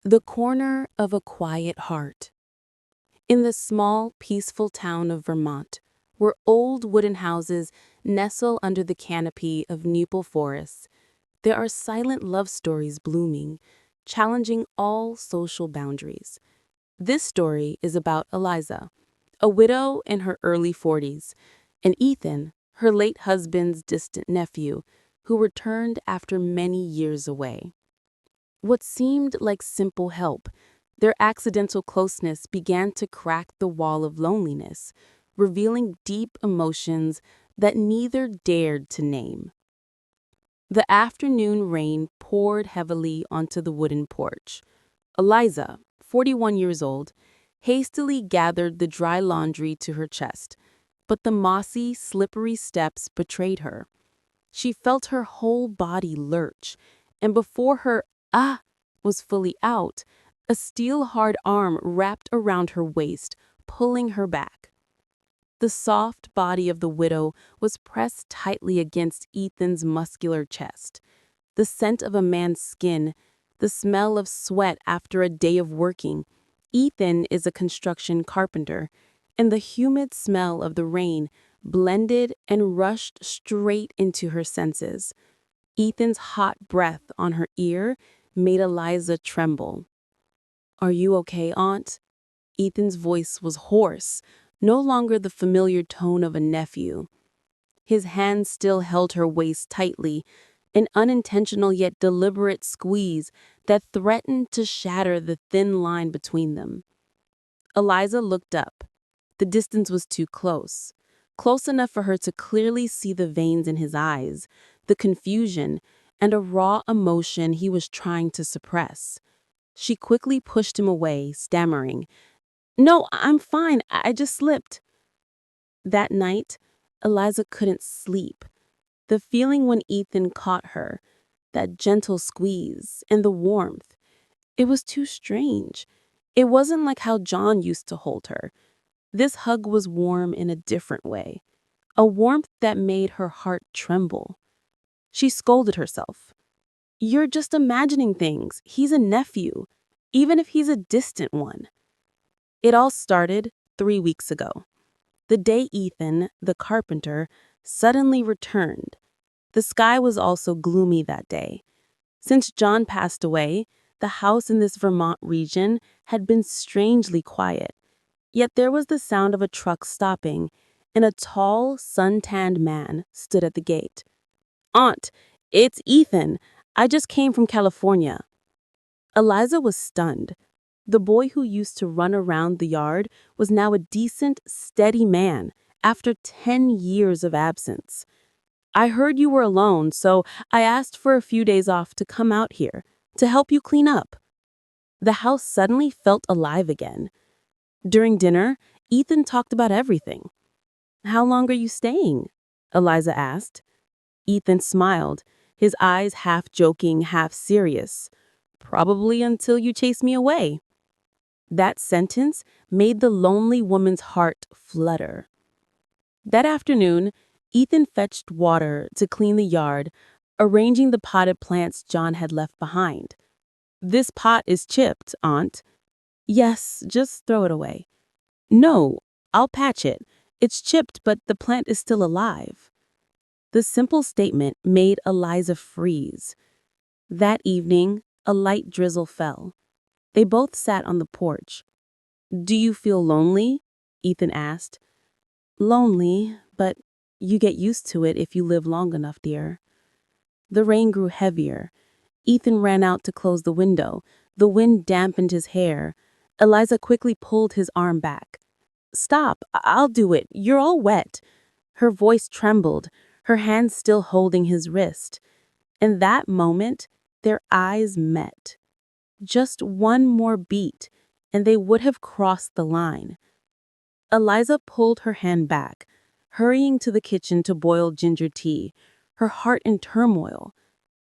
The corner of a quiet heart. In the small, peaceful town of Vermont, where old wooden houses nestle under the canopy of maple forests, there are silent love stories blooming, challenging all social boundaries. This story is about Eliza, a widow in her early 40s, and Ethan, her late husband's distant nephew, who returned after many years away. What seemed like simple help, their accidental closeness began to crack the wall of loneliness, revealing deep emotions that neither dared to name. The afternoon rain poured heavily onto the wooden porch. Eliza, 41 years old, hastily gathered the dry laundry to her chest, but the mossy, slippery steps betrayed her. She felt her whole body lurch, and before her ah was fully out, a steel-hard arm wrapped around her waist, pulling her back. The soft body of the widow was pressed tightly against Ethan's muscular chest. The scent of a man's skin, the smell of sweat after a day of working. Ethan is a construction carpenter, and the humid smell of the rain blended and rushed straight into her senses. Ethan's hot breath on her ear made Eliza tremble. "Are you okay, Aunt?" Ethan's voice was hoarse, no longer the familiar tone of a nephew. His hand still held her waist tightly, an unintentional yet deliberate squeeze that threatened to shatter the thin line between them. Eliza looked up. The distance was too close. Close enough for her to clearly see the veins in his eyes, the confusion, and a raw emotion he was trying to suppress. She quickly pushed him away, stammering, "No, I'm fine. I just slipped." That night, Eliza couldn't sleep. The feeling when Ethan caught her, that gentle squeeze, and the warmth, it was too strange. It wasn't like how John used to hold her. This hug was warm in a different way, a warmth that made her heart tremble. She scolded herself. "You're just imagining things. He's a nephew, even if he's a distant one." It all started 3 weeks ago, the day Ethan, the carpenter, suddenly returned. The sky was also gloomy that day. Since John passed away, the house in this Vermont region had been strangely quiet. Yet there was the sound of a truck stopping, and a tall, sun-tanned man stood at the gate. "Aunt, it's Ethan. I just came from California." Eliza was stunned. The boy who used to run around the yard was now a decent, steady man after 10 years of absence. "I heard you were alone, so I asked for a few days off to come out here to help you clean up." The house suddenly felt alive again. During dinner, Ethan talked about everything. "How long are you staying?" Eliza asked. Ethan smiled, his eyes half joking, half serious. "Probably until you chase me away." That sentence made the lonely woman's heart flutter. That afternoon, Ethan fetched water to clean the yard, arranging the potted plants John had left behind. "This pot is chipped, Aunt." "Yes, just throw it away." "No, I'll patch it. It's chipped, but the plant is still alive." The simple statement made Eliza freeze. That evening, a light drizzle fell. They both sat on the porch. "Do you feel lonely?" Ethan asked. "Lonely, but you get used to it if you live long enough, dear." The rain grew heavier. Ethan ran out to close the window. The wind dampened his hair. Eliza quickly pulled his arm back. "Stop, I'll do it. You're all wet." Her voice trembled, her hand still holding his wrist. In that moment, their eyes met. Just one more beat, and they would have crossed the line. Eliza pulled her hand back, hurrying to the kitchen to boil ginger tea, her heart in turmoil.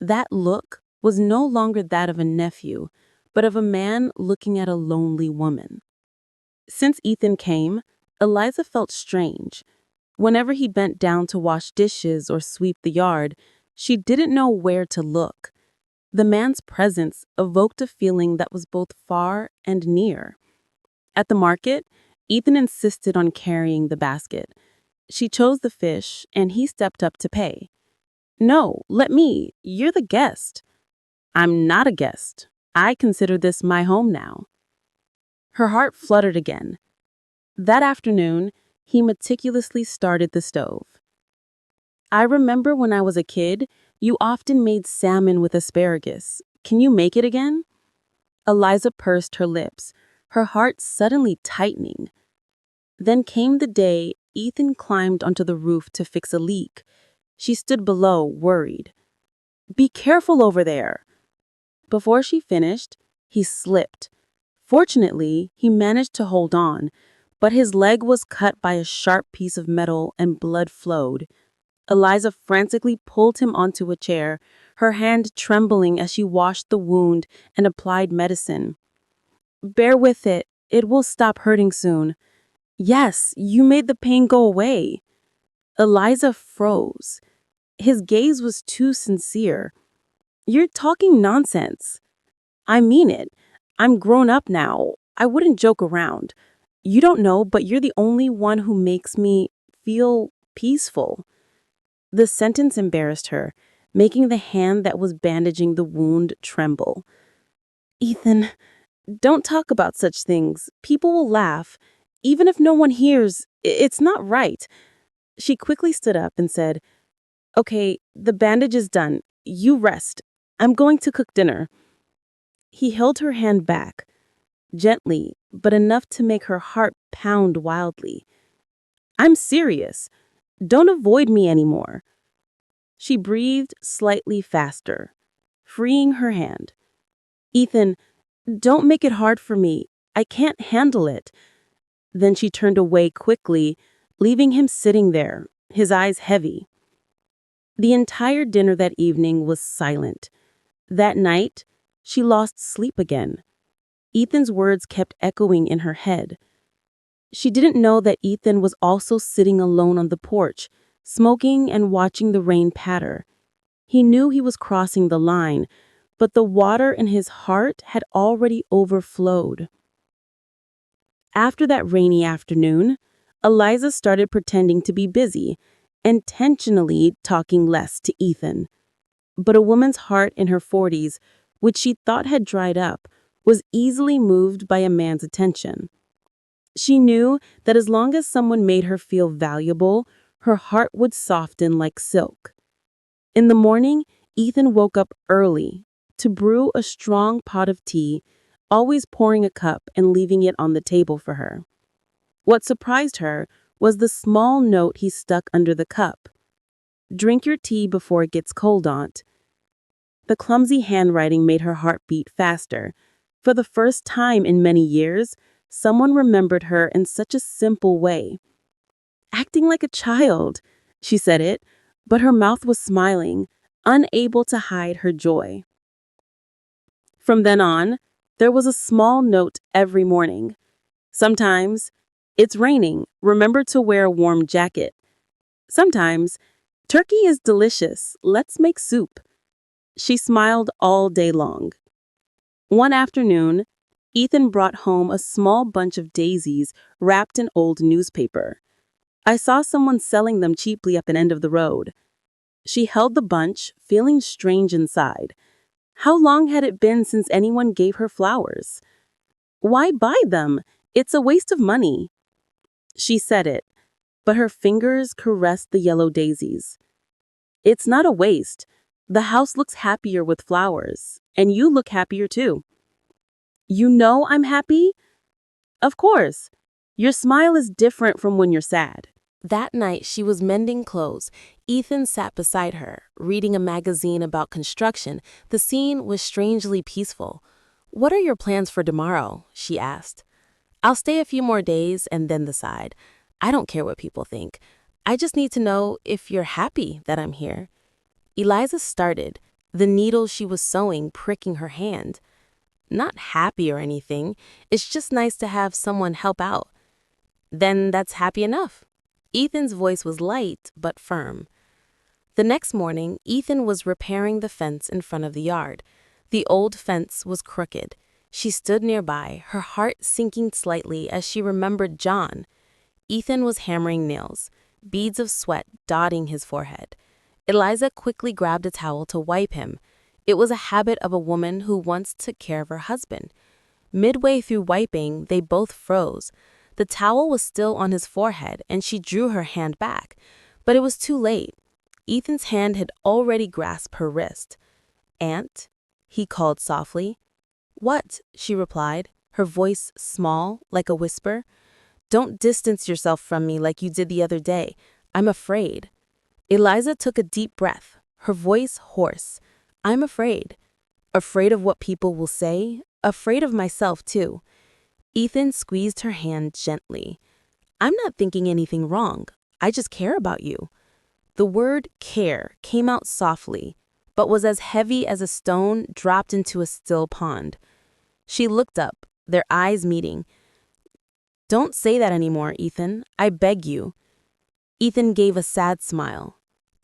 That look was no longer that of a nephew, but of a man looking at a lonely woman. Since Ethan came, Eliza felt strange. Whenever he bent down to wash dishes or sweep the yard, she didn't know where to look. The man's presence evoked a feeling that was both far and near. At the market, Ethan insisted on carrying the basket. She chose the fish, and he stepped up to pay. No, let me. You're the guest. I'm not a guest. I consider this my home now. Her heart fluttered again. That afternoon, he meticulously started the stove. I remember when I was a kid, you often made salmon with asparagus. Can you make it again? Eliza pursed her lips, her heart suddenly tightening. Then came the day Ethan climbed onto the roof to fix a leak. She stood below, worried. Be careful over there. Before she finished, he slipped. Fortunately, he managed to hold on, but his leg was cut by a sharp piece of metal and blood flowed. Eliza frantically pulled him onto a chair, her hand trembling as she washed the wound and applied medicine. Bear with it. It will stop hurting soon. Yes, you made the pain go away. Eliza froze. His gaze was too sincere. You're talking nonsense. I mean it. I'm grown up now. I wouldn't joke around. You don't know, but you're the only one who makes me feel peaceful. The sentence embarrassed her, making the hand that was bandaging the wound tremble. Ethan, don't talk about such things. People will laugh. Even if no one hears, it's not right. She quickly stood up and said, Okay, the bandage is done. You rest. I'm going to cook dinner. He held her hand back, gently, but enough to make her heart pound wildly. I'm serious. Don't avoid me anymore. She breathed slightly faster, freeing her hand. Ethan, don't make it hard for me. I can't handle it. Then she turned away quickly, leaving him sitting there, his eyes heavy. The entire dinner that evening was silent. That night, she lost sleep again. Ethan's words kept echoing in her head. She didn't know that Ethan was also sitting alone on the porch, smoking and watching the rain patter. He knew he was crossing the line, but the water in his heart had already overflowed. After that rainy afternoon, Eliza started pretending to be busy, intentionally talking less to Ethan. But a woman's heart in her 40s, which she thought had dried up, was easily moved by a man's attention. She knew that as long as someone made her feel valuable, her heart would soften like silk. In the morning, Ethan woke up early to brew a strong pot of tea, always pouring a cup and leaving it on the table for her. What surprised her was the small note he stuck under the cup. Drink your tea before it gets cold, Aunt. The clumsy handwriting made her heart beat faster. For the first time in many years, someone remembered her in such a simple way. Acting like a child, she said it, but her mouth was smiling, unable to hide her joy. From then on, there was a small note every morning. Sometimes, it's raining, remember to wear a warm jacket. Sometimes, turkey is delicious, let's make soup. She smiled all day long. One afternoon, Ethan brought home a small bunch of daisies wrapped in old newspaper. I saw someone selling them cheaply up an end of the road. She held the bunch, feeling strange inside. How long had it been since anyone gave her flowers? Why buy them? It's a waste of money. She said it, but her fingers caressed the yellow daisies. It's not a waste. The house looks happier with flowers, and you look happier too. You know I'm happy? Of course. Your smile is different from when you're sad. That night, she was mending clothes. Ethan sat beside her, reading a magazine about construction. The scene was strangely peaceful. What are your plans for tomorrow? She asked. I'll stay a few more days and then decide. I don't care what people think. I just need to know if you're happy that I'm here. Eliza started, the needle she was sewing pricking her hand. Not happy or anything. It's just nice to have someone help out. Then that's happy enough. Ethan's voice was light but firm. The next morning, Ethan was repairing the fence in front of the yard. The old fence was crooked. She stood nearby, her heart sinking slightly as she remembered John. Ethan was hammering nails, beads of sweat dotting his forehead. Eliza quickly grabbed a towel to wipe him. It was a habit of a woman who once took care of her husband. Midway through wiping, they both froze. The towel was still on his forehead, and she drew her hand back. But it was too late. Ethan's hand had already grasped her wrist. "Aunt?" he called softly. "What?" she replied, her voice small, like a whisper. "Don't distance yourself from me like you did the other day. I'm afraid." Eliza took a deep breath, her voice hoarse. "I'm afraid. Afraid of what people will say, afraid of myself too." Ethan squeezed her hand gently. "I'm not thinking anything wrong. I just care about you." The word care came out softly, but was as heavy as a stone dropped into a still pond. She looked up, their eyes meeting. "Don't say that anymore, Ethan. I beg you." Ethan gave a sad smile.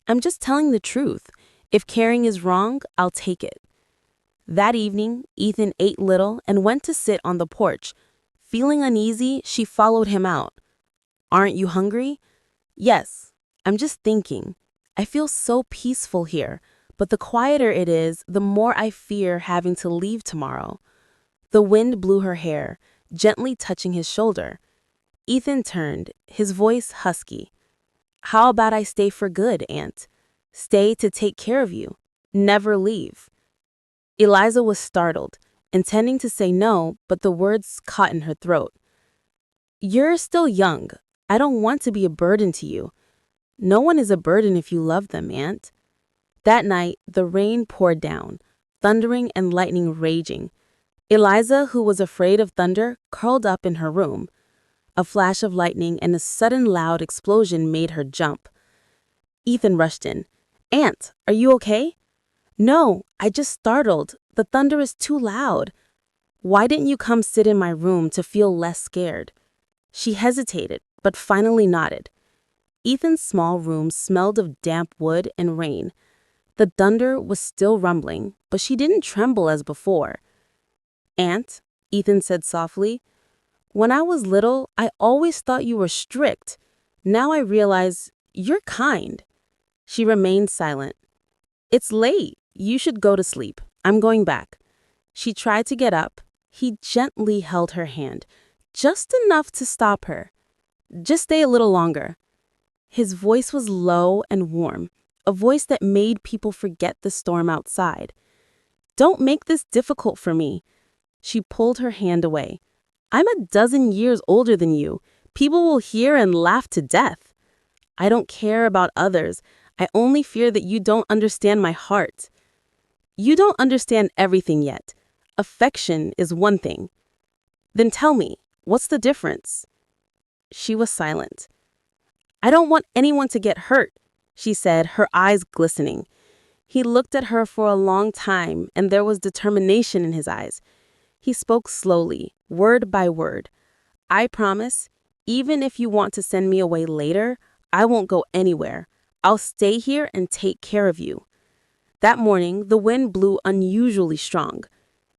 "I'm just telling the truth. If caring is wrong, I'll take it." That evening, Ethan ate little and went to sit on the porch. Feeling uneasy, she followed him out. "Aren't you hungry?" "Yes. I'm just thinking. I feel so peaceful here, but the quieter it is, the more I fear having to leave tomorrow." The wind blew her hair, gently touching his shoulder. Ethan turned, his voice husky. "How about I stay for good, Aunt? Stay to take care of you. Never leave." Eliza was startled, intending to say no, but the words caught in her throat. "You're still young. I don't want to be a burden to you." "No one is a burden if you love them, Aunt." That night, the rain poured down, thundering and lightning raging. Eliza, who was afraid of thunder, curled up in her room. A flash of lightning and a sudden loud explosion made her jump. Ethan rushed in. "Aunt, are you okay?" "No, I just startled. The thunder is too loud." "Why didn't you come sit in my room to feel less scared?" She hesitated, but finally nodded. Ethan's small room smelled of damp wood and rain. The thunder was still rumbling, but she didn't tremble as before. "Aunt," Ethan said softly, "when I was little, I always thought you were strict. Now I realize you're kind." She remained silent. "It's late. You should go to sleep. I'm going back." She tried to get up. He gently held her hand, just enough to stop her. "Just stay a little longer." His voice was low and warm, a voice that made people forget the storm outside. "Don't make this difficult for me." She pulled her hand away. "I'm a dozen years older than you. People will hear and laugh to death." "I don't care about others. I only fear that you don't understand my heart." "You don't understand everything yet. Affection is one thing." "Then tell me, what's the difference?" She was silent. "I don't want anyone to get hurt," she said, her eyes glistening. He looked at her for a long time, and there was determination in his eyes. He spoke slowly, word by word. "I promise, even if you want to send me away later, I won't go anywhere. I'll stay here and take care of you." That morning, the wind blew unusually strong.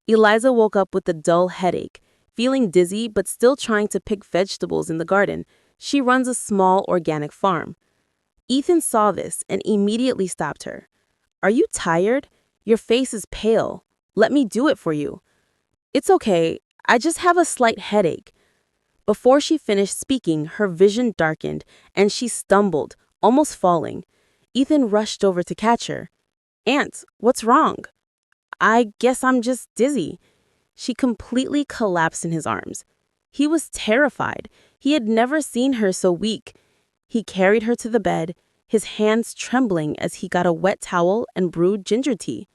Eliza woke up with a dull headache, feeling dizzy but still trying to pick vegetables in the garden. She runs a small organic farm. Ethan saw this and immediately stopped her. "Are you tired? Your face is pale. Let me do it for you." "It's okay. I just have a slight headache." Before she finished speaking, her vision darkened and she stumbled, almost falling. Ethan rushed over to catch her. "Aunt, what's wrong?" "I guess I'm just dizzy." She completely collapsed in his arms. He was terrified. He had never seen her so weak. He carried her to the bed, his hands trembling as he got a wet towel and brewed ginger tea.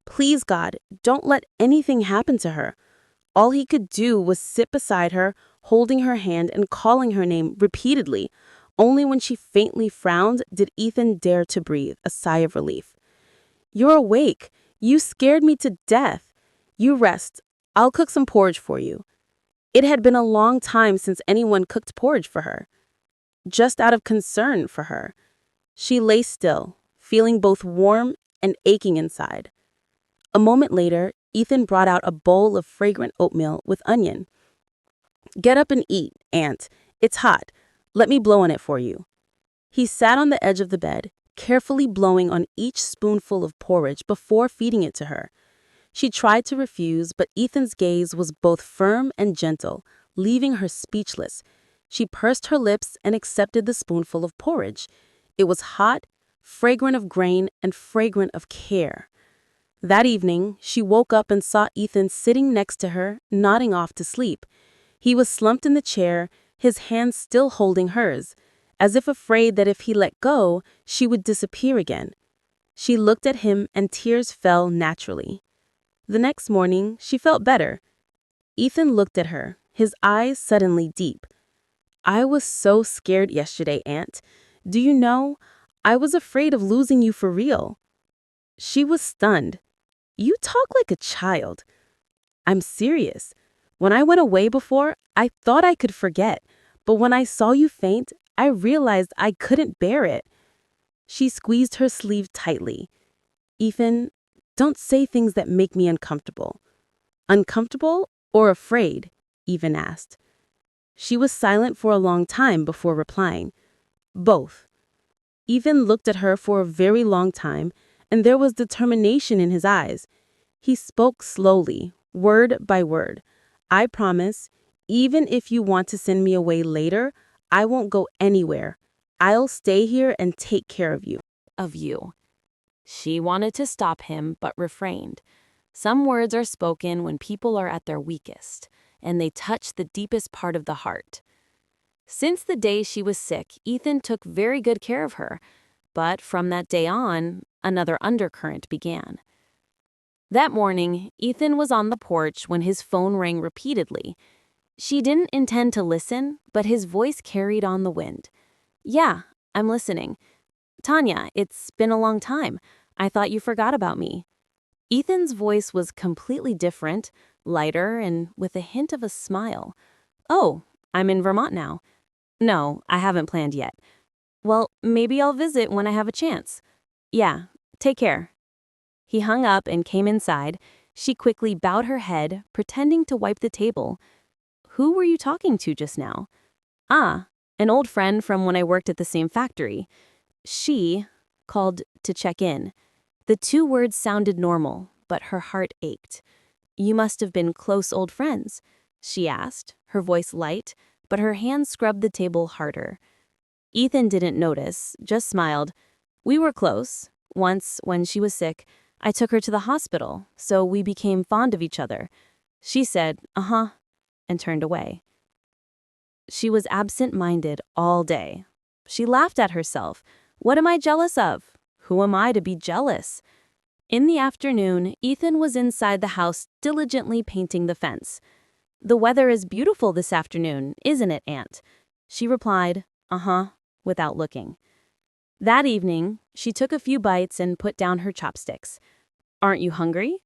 Please, God, don't let anything happen to her. All he could do was sit beside her, holding her hand and calling her name repeatedly. Only when she faintly frowned did Ethan dare to breathe a sigh of relief. "You're awake. You scared me to death. You rest. I'll cook some porridge for you." It had been a long time since anyone cooked porridge for her. Just out of concern for her. She lay still, feeling both warm and aching inside. A moment later, Ethan brought out a bowl of fragrant oatmeal with onion. "Get up and eat, Aunt. It's hot. Let me blow on it for you." He sat on the edge of the bed, carefully blowing on each spoonful of porridge before feeding it to her. She tried to refuse, but Ethan's gaze was both firm and gentle, leaving her speechless. She pursed her lips and accepted the spoonful of porridge. It was hot, fragrant of grain, and fragrant of care. That evening, she woke up and saw Ethan sitting next to her, nodding off to sleep. He was slumped in the chair, his hands still holding hers, as if afraid that if he let go, she would disappear again. She looked at him and tears fell naturally. The next morning, she felt better. Ethan looked at her, his eyes suddenly deep. "I was so scared yesterday, Aunt. Do you know, I was afraid of losing you for real." She was stunned. "You talk like a child." "I'm serious. When I went away before, I thought I could forget, but when I saw you faint, I realized I couldn't bear it." She squeezed her sleeve tightly. "Ethan, don't say things that make me uncomfortable." "Uncomfortable or afraid?" Ethan asked. She was silent for a long time before replying. "Both." Ethan looked at her for a very long time, and there was determination in his eyes. He spoke slowly, word by word. "I promise, even if you want to send me away later, I won't go anywhere. I'll stay here and take care of you." Of you. She wanted to stop him, but refrained. Some words are spoken when people are at their weakest, and they touch the deepest part of the heart. Since the day she was sick, Ethan took very good care of her, but from that day on, another undercurrent began. That morning, Ethan was on the porch when his phone rang repeatedly. She didn't intend to listen, but his voice carried on the wind. "Yeah, I'm listening. Tanya, it's been a long time. I thought you forgot about me." Ethan's voice was completely different, lighter, and with a hint of a smile. "Oh, I'm in Vermont now. No, I haven't planned yet. Well, maybe I'll visit when I have a chance. Yeah, take care." He hung up and came inside. She quickly bowed her head, pretending to wipe the table. "Who were you talking to just now?" "Ah, an old friend from when I worked at the same factory. She called to check in." The two words sounded normal, but her heart ached. "You must have been close old friends?" she asked, her voice light, but her hand scrubbed the table harder. Ethan didn't notice, just smiled. "We were close. Once, when she was sick, I took her to the hospital, so we became fond of each other." She said, "Uh-huh," and turned away. She was absent-minded all day. She laughed at herself. What am I jealous of? Who am I to be jealous? In the afternoon, Ethan was inside the house diligently painting the fence. "The weather is beautiful this afternoon, isn't it, Aunt?" She replied, "Uh-huh," without looking. That evening, she took a few bites and put down her chopsticks. "Aren't you hungry?"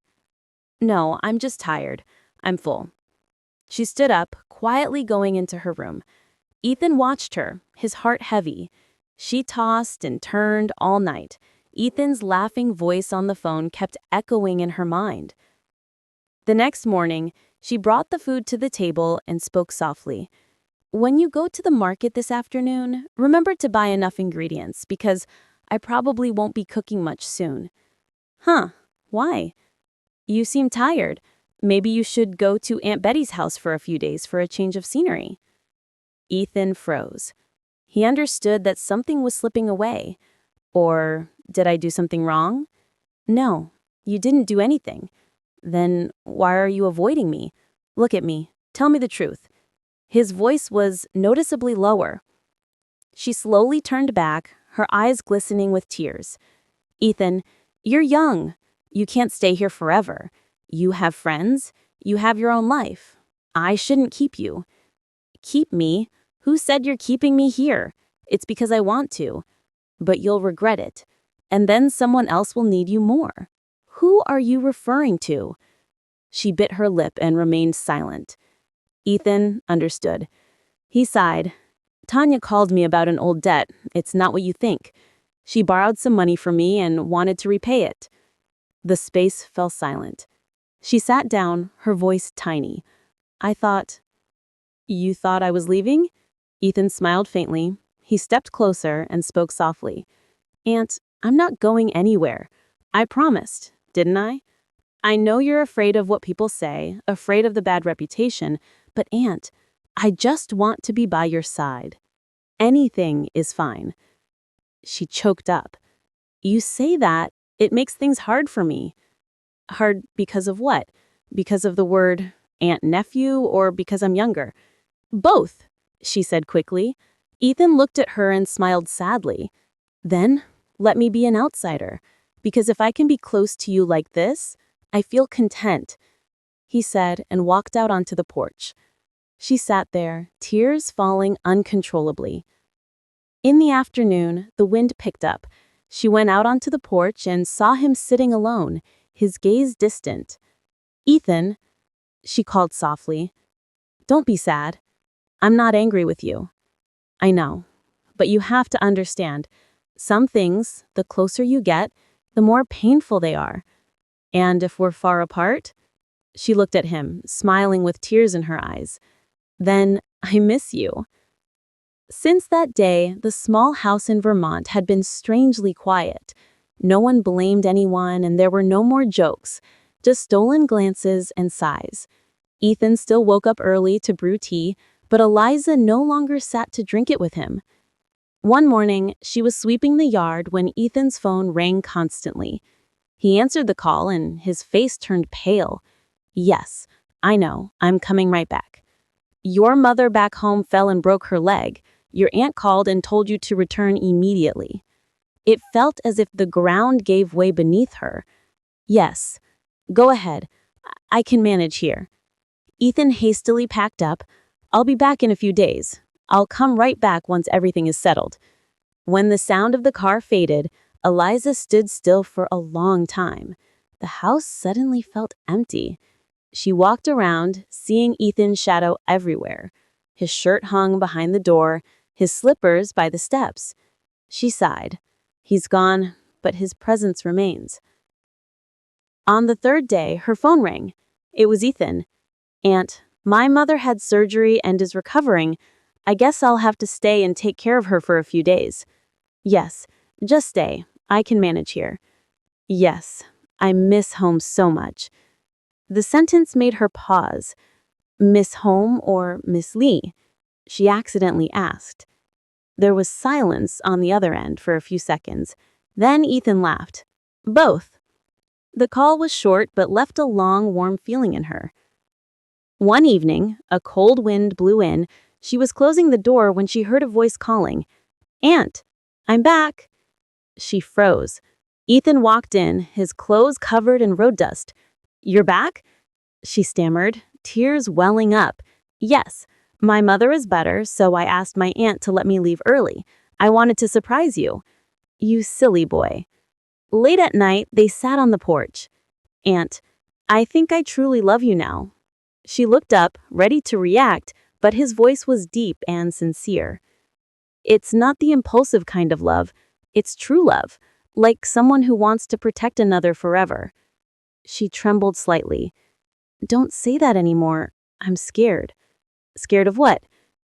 "No, I'm just tired. I'm full." She stood up, quietly going into her room. Ethan watched her, his heart heavy. She tossed and turned all night. Ethan's laughing voice on the phone kept echoing in her mind. The next morning, she brought the food to the table and spoke softly. "When you go to the market this afternoon, remember to buy enough ingredients, because I probably won't be cooking much soon." "Huh, why?" "You seem tired. Maybe you should go to Aunt Betty's house for a few days for a change of scenery." Ethan froze. He understood that something was slipping away. Or, did I do something wrong? "No, you didn't do anything." "Then why are you avoiding me? Look at me. Tell me the truth." His voice was noticeably lower. She slowly turned back, her eyes glistening with tears. "Ethan, you're young. You can't stay here forever. You have friends. You have your own life. I shouldn't keep you." "Keep me? Who said you're keeping me here? It's because I want to. But you'll regret it. And then someone else will need you more. Who are you referring to?" She bit her lip and remained silent. Ethan understood. He sighed. "Tanya called me about an old debt. It's not what you think. She borrowed some money from me and wanted to repay it." The space fell silent. She sat down, her voice tiny. I thought, "You thought I was leaving?" Ethan smiled faintly. He stepped closer and spoke softly. "Aunt, I'm not going anywhere. I promised, didn't I? I know you're afraid of what people say, afraid of the bad reputation, but Aunt, I just want to be by your side. Anything is fine." She choked up. "You say that, it makes things hard for me." "Hard because of what? Because of the word aunt-nephew or because I'm younger?" "Both," she said quickly. Ethan looked at her and smiled sadly. "Then, let me be an outsider, because if I can be close to you like this, I feel content," he said and walked out onto the porch. She sat there, tears falling uncontrollably. In the afternoon, the wind picked up. She went out onto the porch and saw him sitting alone, his gaze distant. "Ethan," she called softly, "don't be sad. I'm not angry with you. I know, but you have to understand, some things, the closer you get, the more painful they are. And if we're far apart," she looked at him, smiling with tears in her eyes, "then I miss you." Since that day, the small house in Vermont had been strangely quiet. No one blamed anyone, and there were no more jokes, just stolen glances and sighs. Ethan still woke up early to brew tea, but Eliza no longer sat to drink it with him. One morning, she was sweeping the yard when Ethan's phone rang constantly. He answered the call and his face turned pale. "Yes, I know, I'm coming right back. Your mother back home fell and broke her leg. Your aunt called and told you to return immediately." It felt as if the ground gave way beneath her. "Yes, go ahead. I can manage here." Ethan hastily packed up. "I'll be back in a few days. I'll come right back once everything is settled." When the sound of the car faded, Eliza stood still for a long time. The house suddenly felt empty. She walked around, seeing Ethan's shadow everywhere. His shirt hung behind the door, his slippers by the steps. She sighed. He's gone, but his presence remains. On the third day, her phone rang. It was Ethan. "Aunt, my mother had surgery and is recovering. I guess I'll have to stay and take care of her for a few days." "Yes, just stay. I can manage here." "Yes, I miss home so much." The sentence made her pause. "Miss home or Miss Lee?" she accidentally asked. There was silence on the other end for a few seconds. Then Ethan laughed. "Both." The call was short but left a long, warm feeling in her. One evening, a cold wind blew in. She was closing the door when she heard a voice calling, "Aunt, I'm back." She froze. Ethan walked in, his clothes covered in road dust. "You're back?" she stammered, tears welling up. "Yes, my mother is better, so I asked my aunt to let me leave early. I wanted to surprise you." "You silly boy." Late at night, they sat on the porch. "Aunt, I think I truly love you now." She looked up, ready to react, but his voice was deep and sincere. "It's not the impulsive kind of love. It's true love, like someone who wants to protect another forever." She trembled slightly. "Don't say that anymore. I'm scared." "Scared of what?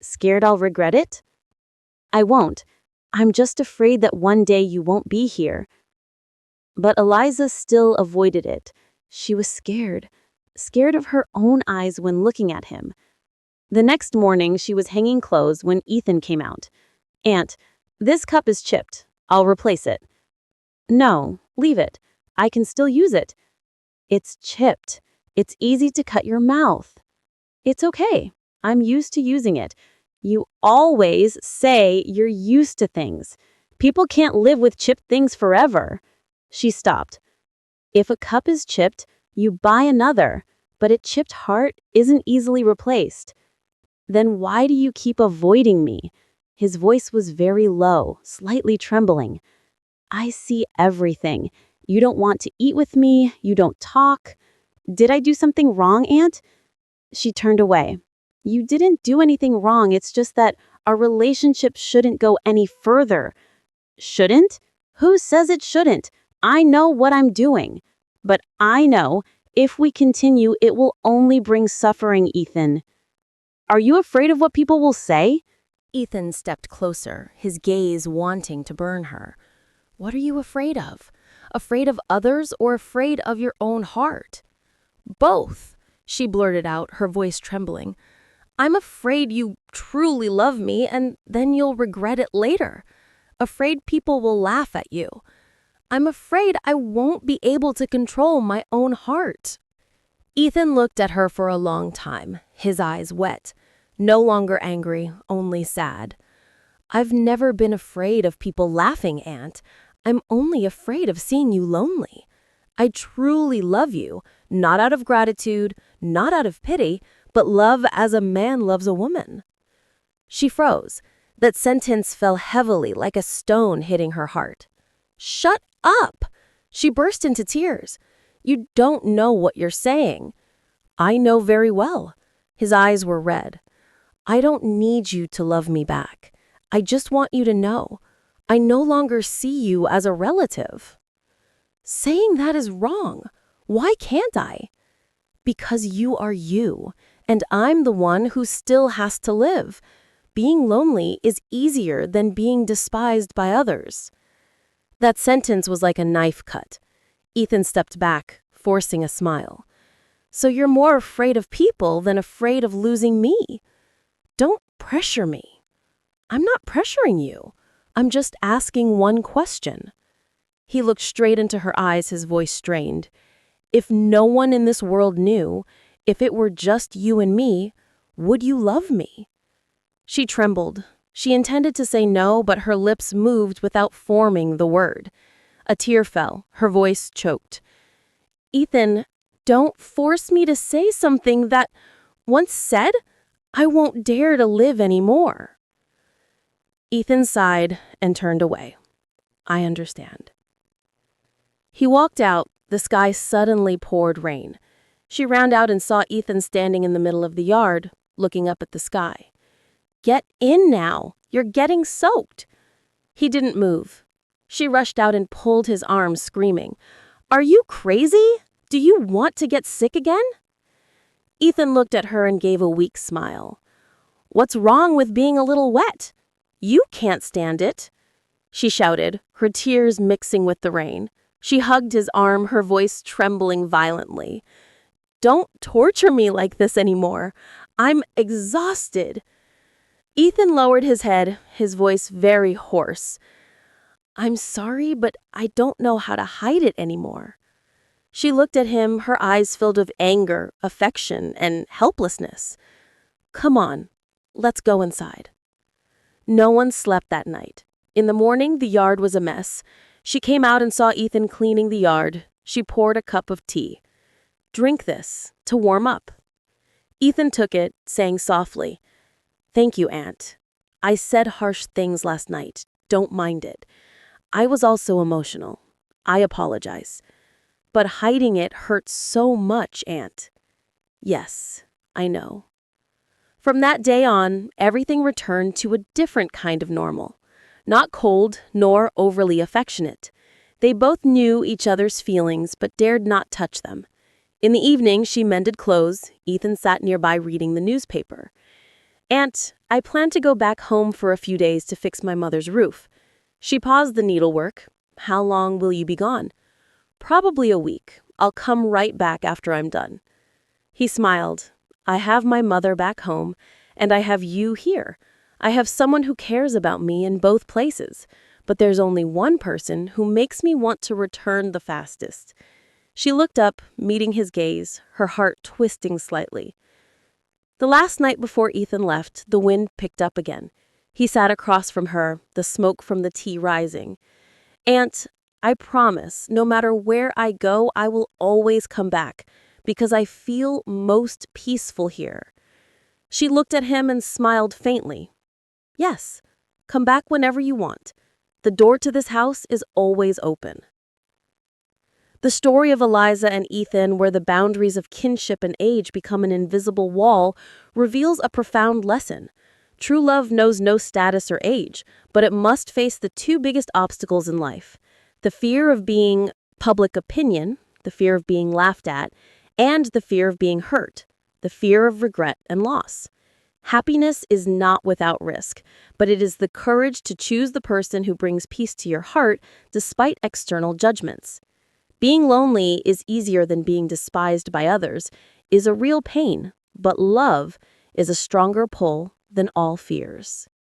Scared I'll regret it?" "I won't. I'm just afraid that one day you won't be here." But Eliza still avoided it. She was scared of her own eyes when looking at him. The next morning, she was hanging clothes when Ethan came out. "Aunt, this cup is chipped. I'll replace it." "No, leave it. I can still use it." "It's chipped. It's easy to cut your mouth." "It's okay. I'm used to using it." "You always say you're used to things. People can't live with chipped things forever." She stopped. "If a cup is chipped, you buy another, but a chipped heart isn't easily replaced." "Then why do you keep avoiding me?" His voice was very low, slightly trembling. "I see everything. You don't want to eat with me. You don't talk." "Did I do something wrong, Aunt?" She turned away. "You didn't do anything wrong. It's just that our relationship shouldn't go any further." "Shouldn't? Who says it shouldn't? I know what I'm doing." But I know if we continue, it will only bring suffering, Ethan. Are you afraid of what people will say? Ethan stepped closer, his gaze wanting to burn her. What are you afraid of? Afraid of others or afraid of your own heart? Both, she blurted out, her voice trembling. I'm afraid you truly love me and then you'll regret it later. Afraid people will laugh at you. I'm afraid I won't be able to control my own heart. Ethan looked at her for a long time, his eyes wet. No longer angry, only sad. I've never been afraid of people laughing, Aunt. I'm only afraid of seeing you lonely. I truly love you, not out of gratitude, not out of pity, but love as a man loves a woman. She froze. That sentence fell heavily like a stone hitting her heart. Shut up! She burst into tears. You don't know what you're saying. I know very well. His eyes were red. I don't need you to love me back. I just want you to know. I no longer see you as a relative. Saying that is wrong. Why can't I? Because you are you, and I'm the one who still has to live. Being lonely is easier than being despised by others. That sentence was like a knife cut. Ethan stepped back, forcing a smile. So you're more afraid of people than afraid of losing me. Don't pressure me. I'm not pressuring you. I'm just asking one question. He looked straight into her eyes, his voice strained. If no one in this world knew, if it were just you and me, would you love me? She trembled. She intended to say no, but her lips moved without forming the word. A tear fell. Her voice choked. Ethan, don't force me to say something that, once said, I won't dare to live anymore. Ethan sighed and turned away. I understand. He walked out. The sky suddenly poured rain. She ran out and saw Ethan standing in the middle of the yard, looking up at the sky. Get in now. You're getting soaked. He didn't move. She rushed out and pulled his arm, screaming, Are you crazy? Do you want to get sick again? Ethan looked at her and gave a weak smile. What's wrong with being a little wet? You can't stand it. She shouted, her tears mixing with the rain. She hugged his arm, her voice trembling violently. Don't torture me like this anymore. I'm exhausted. Ethan lowered his head, his voice very hoarse. I'm sorry, but I don't know how to hide it anymore. She looked at him, her eyes filled with anger, affection, and helplessness. Come on, let's go inside. No one slept that night. In the morning, the yard was a mess. She came out and saw Ethan cleaning the yard. She poured a cup of tea. Drink this, to warm up. Ethan took it, saying softly, Thank you, Aunt. I said harsh things last night. Don't mind it. I was also emotional. I apologize. But hiding it hurts so much, Aunt. Yes, I know. From that day on, everything returned to a different kind of normal. Not cold, nor overly affectionate. They both knew each other's feelings, but dared not touch them. In the evening, she mended clothes. Ethan sat nearby reading the newspaper. Aunt, I plan to go back home for a few days to fix my mother's roof. She paused the needlework. How long will you be gone? Probably a week. I'll come right back after I'm done. He smiled. I have my mother back home, and I have you here. I have someone who cares about me in both places, but there's only one person who makes me want to return the fastest. She looked up, meeting his gaze, her heart twisting slightly. The last night before Ethan left, the wind picked up again. He sat across from her, the smoke from the tea rising. Aunt, I promise, no matter where I go, I will always come back, because I feel most peaceful here. She looked at him and smiled faintly. Yes, come back whenever you want. The door to this house is always open. The story of Eliza and Ethan, where the boundaries of kinship and age become an invisible wall, reveals a profound lesson. True love knows no status or age, but it must face the two biggest obstacles in life: the fear of being public opinion, the fear of being laughed at, and the fear of being hurt, the fear of regret and loss. Happiness is not without risk, but it is the courage to choose the person who brings peace to your heart despite external judgments. Being lonely is easier than being despised by others, is a real pain, but love is a stronger pull than all fears.